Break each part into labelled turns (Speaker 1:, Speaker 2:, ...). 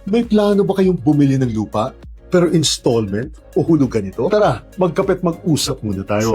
Speaker 1: May plano ba kayong bumili ng lupa, pero installment o hulugan ito? Tara, magkapit mag-usap muna tayo.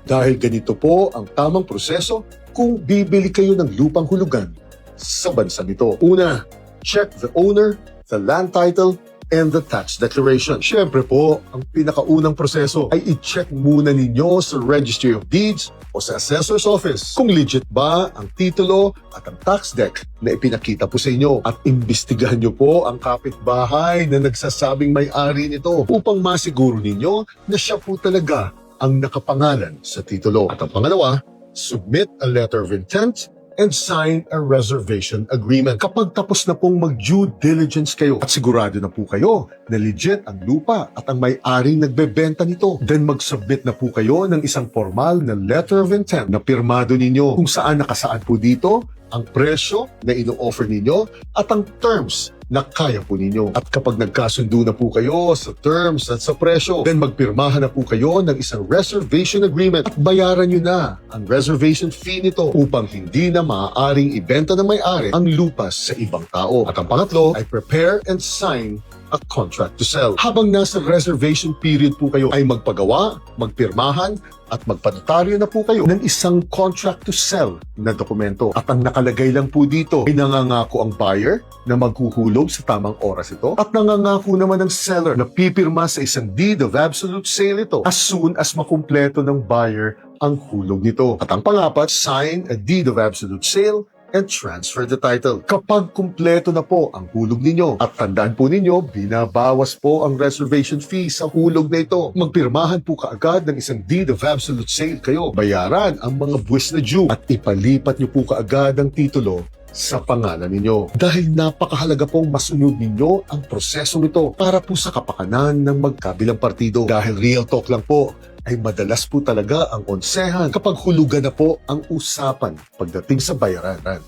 Speaker 1: Dahil ganito po ang tamang proseso kung bibili kayo ng lupang hulugan sa bansang ito. Una, check the owner, the land title, and the tax declaration. Siyempre po, ang pinakaunang proseso ay i-check muna ninyo sa Registry of Deeds o sa Assessor's Office kung legit ba ang titulo at ang tax deck na ipinakita po sa inyo. At imbestigahan nyo po ang kapitbahay na nagsasabing may-ari nito upang masiguro ninyo na siya po talaga ang nakapangalan sa titulo. At ang pangalawa, submit a letter of intent and sign a reservation agreement. Kapag tapos na pong mag-due diligence kayo at sigurado na po kayo na legit ang lupa at ang may-aring nagbebenta nito, then mag-submit na po kayo ng isang formal na letter of intent na pirmado ninyo kung saan nakasaad po dito ang presyo na ino-offer ninyo at ang terms na kaya po ninyo. At kapag nagkasundo na po kayo sa terms at sa presyo, then magpirmahan na po kayo ng isang reservation agreement at bayaran nyo na ang reservation fee nito upang hindi na maaaring ibenta ng may-ari ang lupa sa ibang tao. At ang pangatlo ay prepare and sign a contract to sell. Habang nasa reservation period po kayo ay magpagawa, magpirmahan, at magpanotaryo na po kayo ng isang contract to sell na dokumento. At ang nakalagay lang po dito ay nangangako ang buyer na maghuhulog sa tamang oras ito at nangangako naman ang seller na pipirma sa isang deed of absolute sale ito as soon as makumpleto ng buyer ang hulog nito. At ang pangapat, sign a deed of absolute sale and transfer the title. Kapag kumpleto na po ang hulog ninyo at tandaan po ninyo, binabawas po ang reservation fee sa hulog na ito. Magpirmahan po kaagad ng isang deed of absolute sale kayo. Bayaran ang mga buwis na due at ipalipat niyo po kaagad ang titulo sa pangalan ninyo. Dahil napakahalaga pong masunod ninyo ang prosesong ito para po sa kapakanan ng magkabilang partido. Dahil real talk lang po, ay madalas po talaga ang konsehan kapag hulugan na po ang usapan pagdating sa bayaran.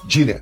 Speaker 1: Gina.